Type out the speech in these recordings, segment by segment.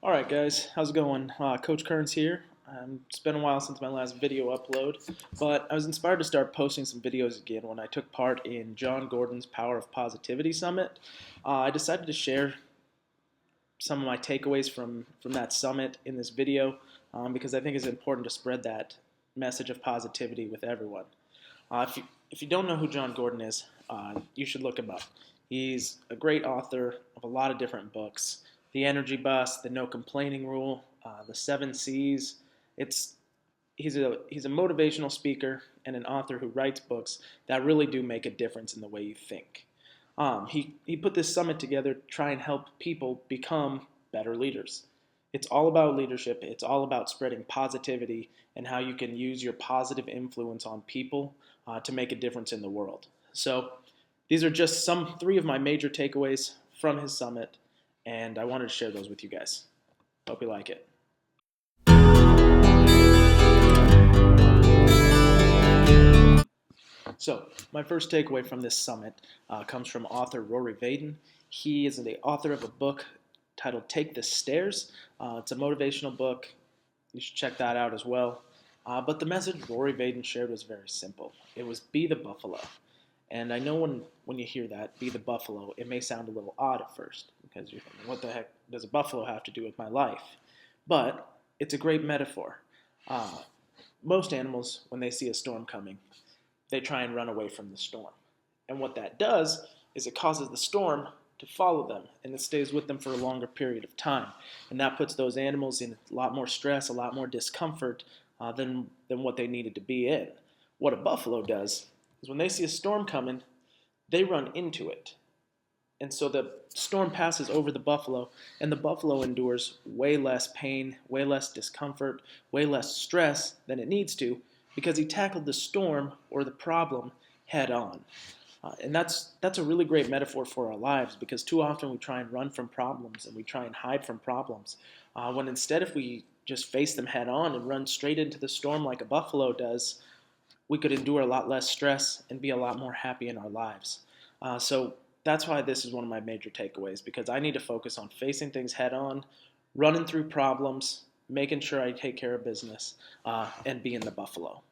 All right, guys, how's it going? Coach Kearns here. It's been a while since my last video upload, but I was inspired to start posting some videos again when I took part in Jon Gordon's Power of Positivity Summit. I decided to share some of my takeaways from that summit in this video because I think it's important to spread that message of positivity with everyone. If you don't know who Jon Gordon is, you should look him up. He's a great author of a lot of different books. The Energy Bus, the No Complaining Rule, the Seven C's. It's he's a motivational speaker and an author who writes books that really do make a difference in the way you think. He put this summit together to try and help people become better leaders. It's all about leadership. It's all about spreading positivity and how you can use your positive influence on people to make a difference in the world. So these are just three of my major takeaways from his summit, and I wanted to share those with you guys. Hope you like it. So, my first takeaway from this summit comes from author Rory Vaden. He is the author of a book titled Take the Stairs. It's a motivational book. You should check that out as well. But the message Rory Vaden shared was very simple. It was be the buffalo. And I know when you hear that, be the buffalo, it may sound a little odd at first because you're thinking, what the heck does a buffalo have to do with my life? But it's a great metaphor. Most animals, when they see a storm coming, they try and run away from the storm. And what that does is it causes the storm to follow them, and it stays with them for a longer period of time. And that puts those animals in a lot more stress, a lot more discomfort than what they needed to be in. What a buffalo does is when they see a storm coming, they run into it. And so the storm passes over the buffalo, and the buffalo endures way less pain, way less discomfort, way less stress than it needs to because he tackled the storm or the problem head on. And that's a really great metaphor for our lives because too often we try and run from problems and we try and hide from problems. When instead if we just face them head on and run straight into the storm like a buffalo does, we could endure a lot less stress and be a lot more happy in our lives. So that's why this is one of my major takeaways, because I need to focus on facing things head on, running through problems, making sure I take care of business, and being the buffalo.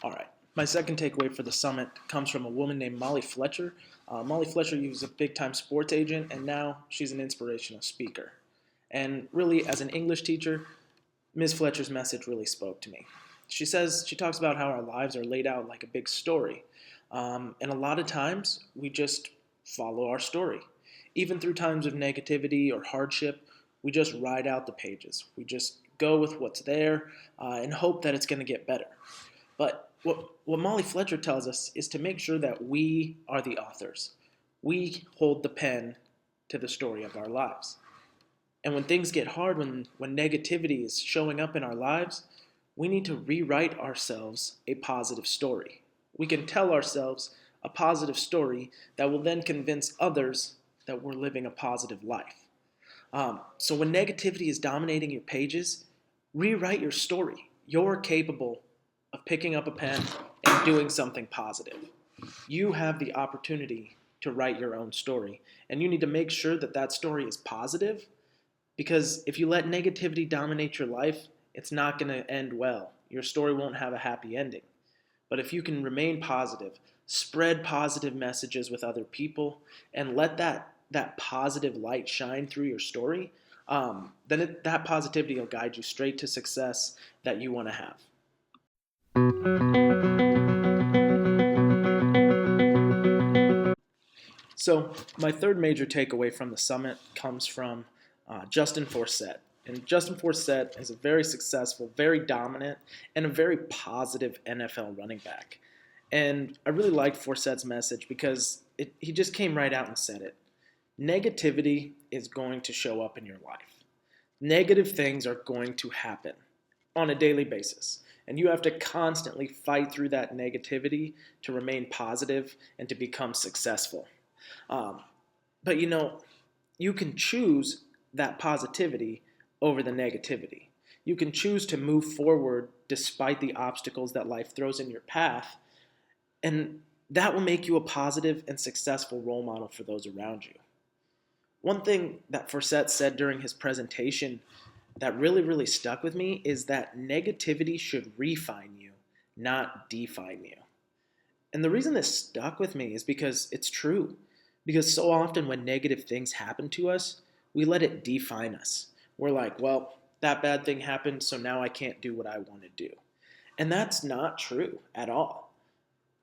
All right. My second takeaway for the summit comes from a woman named Molly Fletcher. Molly Fletcher was a big-time sports agent, and now she's an inspirational speaker. And really, as an English teacher, Ms. Fletcher's message really spoke to me. She talks about how our lives are laid out like a big story. And a lot of times, we just follow our story. Even through times of negativity or hardship, we just ride out the pages. We just go with what's there and hope that it's going to get better. But what Molly Fletcher tells us is to make sure that we are the authors. We hold the pen to the story of our lives. And when things get hard, when negativity is showing up in our lives, we need to rewrite ourselves a positive story. We can tell ourselves a positive story that will then convince others that we're living a positive life. So when negativity is dominating your pages, rewrite your story. You're capable of picking up a pen and doing something positive. You have the opportunity to write your own story, and you need to make sure that that story is positive, because if you let negativity dominate your life, it's not going to end well. Your story won't have a happy ending. But if you can remain positive, spread positive messages with other people, and let that positive light shine through your story, then that positivity will guide you straight to success that you want to have. So my third major takeaway from the summit comes from Justin Forsett. And Justin Forsett is a very successful, very dominant, and a very positive NFL running back. And I really liked Forsett's message because he just came right out and said it. Negativity is going to show up in your life. Negative things are going to happen on a daily basis. And you have to constantly fight through that negativity to remain positive and to become successful. But you can choose that positivity over the negativity. You can choose to move forward despite the obstacles that life throws in your path. And That will make you a positive and successful role model for those around you. One thing that Forsett said during his presentation that really stuck with me is that negativity should refine you, not define you. And the reason this stuck with me is because it's true. Because so often when negative things happen to us, we let it define us. We're like, well, that bad thing happened, so now I can't do what I want to do. And that's not true at all.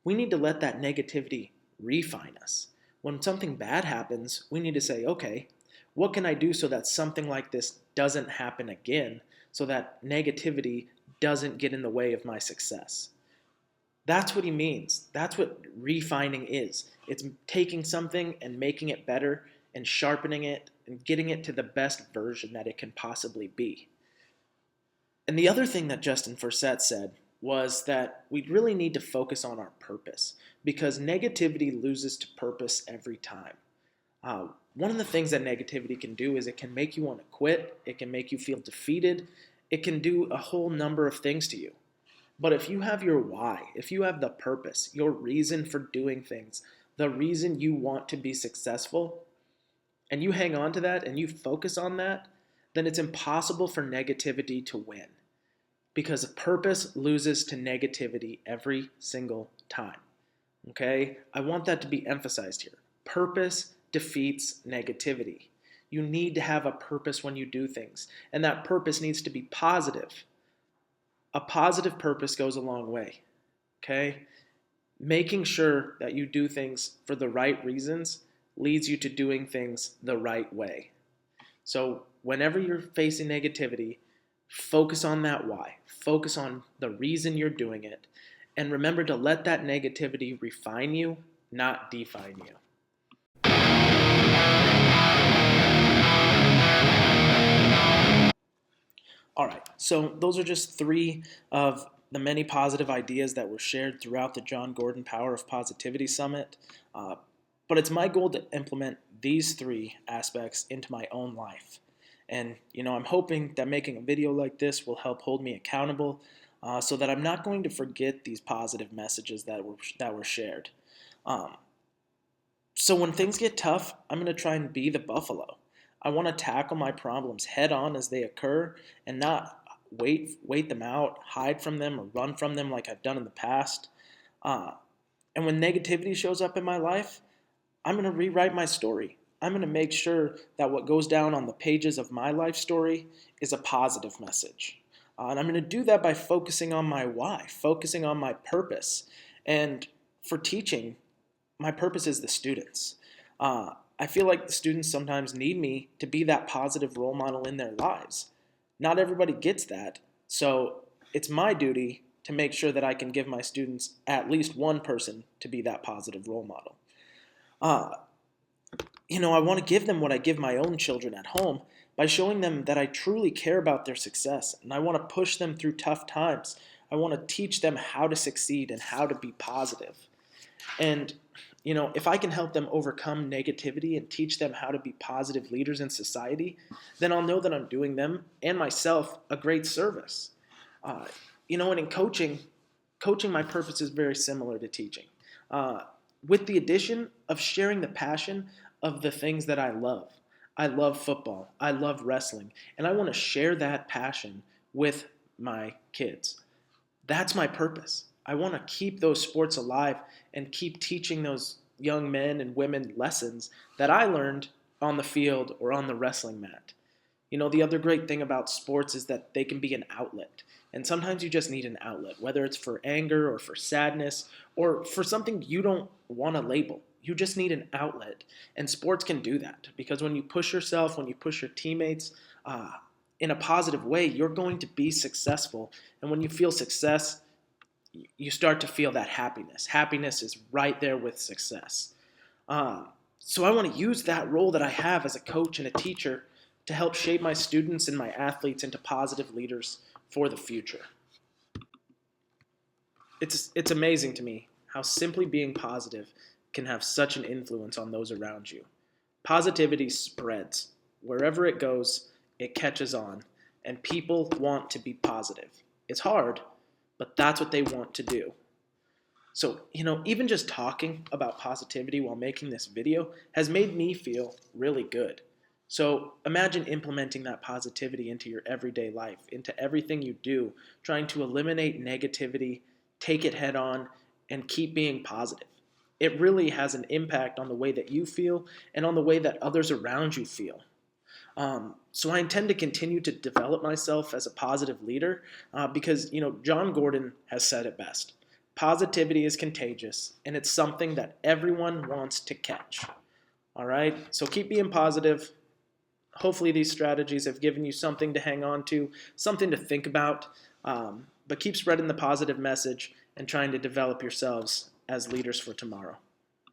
We need to let that negativity refine us. When something bad happens, we need to say, okay, what can I do so that something like this doesn't happen again, so that negativity doesn't get in the way of my success? That's what he means. That's what refining is. It's taking something and making it better and sharpening it and getting it to the best version that it can possibly be. And the other thing that Justin Forsett said was that we really need to focus on our purpose because negativity loses to purpose every time. One of the things that negativity can do is it can make you want to quit. It can make you feel defeated. It can do a whole number of things to you. But if you have your why, if you have the purpose, your reason for doing things, the reason you want to be successful, and you hang on to that and you focus on that, then it's impossible for negativity to win. Because purpose loses to negativity every single time. Okay? I want that to be emphasized here. Purpose defeats negativity. You need to have a purpose when you do things, and that purpose needs to be positive. A positive purpose goes a long way, okay? Making sure that you do things for the right reasons leads you to doing things the right way. So whenever you're facing negativity, focus on that why. Focus on the reason you're doing it. And remember to let that negativity refine you, not define you. All right, so those are just 3 of the many positive ideas that were shared throughout the Jon Gordon Power of Positivity Summit. But it's my goal to implement these 3 aspects into my own life. And, I'm hoping that making a video like this will help hold me accountable so that I'm not going to forget these positive messages that were shared. So when things get tough, I'm going to try and be the buffalo. I want to tackle my problems head on as they occur and not wait them out, hide from them, or run from them like I've done in the past. And when negativity shows up in my life, I'm going to rewrite my story. I'm going to make sure that what goes down on the pages of my life story is a positive message. And I'm going to do that by focusing on my why, focusing on my purpose. And for teaching, my purpose is the students. I feel like the students sometimes need me to be that positive role model in their lives. Not everybody gets that, so it's my duty to make sure that I can give my students at least one person to be that positive role model. I want to give them what I give my own children at home by showing them that I truly care about their success, and I want to push them through tough times. I want to teach them how to succeed and how to be positive. And if I can help them overcome negativity and teach them how to be positive leaders in society, then I'll know that I'm doing them and myself a great service. And in coaching, my purpose is very similar to teaching, with the addition of sharing the passion of the things that I love. I love football. I love wrestling. And I want to share that passion with my kids. That's my purpose. I want to keep those sports alive and keep teaching those young men and women lessons that I learned on the field or on the wrestling mat. The other great thing about sports is that they can be an outlet. And sometimes you just need an outlet, whether it's for anger or for sadness or for something you don't want to label. You just need an outlet. And sports can do that because when you push yourself, when you push your teammates in a positive way, you're going to be successful. And when you feel success, you start to feel that happiness. Happiness is right there with success. So I want to use that role that I have as a coach and a teacher to help shape my students and my athletes into positive leaders for the future. It's amazing to me how simply being positive can have such an influence on those around you. Positivity spreads. Wherever it goes, it catches on, and people want to be positive. It's hard, but that's what they want to do. So, even just talking about positivity while making this video has made me feel really good. So, imagine implementing that positivity into your everyday life, into everything you do, trying to eliminate negativity, take it head on, and keep being positive. It really has an impact on the way that you feel and on the way that others around you feel. So I intend to continue to develop myself as a positive leader because, Jon Gordon has said it best. Positivity is contagious, and it's something that everyone wants to catch. All right? So keep being positive. Hopefully these strategies have given you something to hang on to, something to think about, but keep spreading the positive message and trying to develop yourselves as leaders for tomorrow.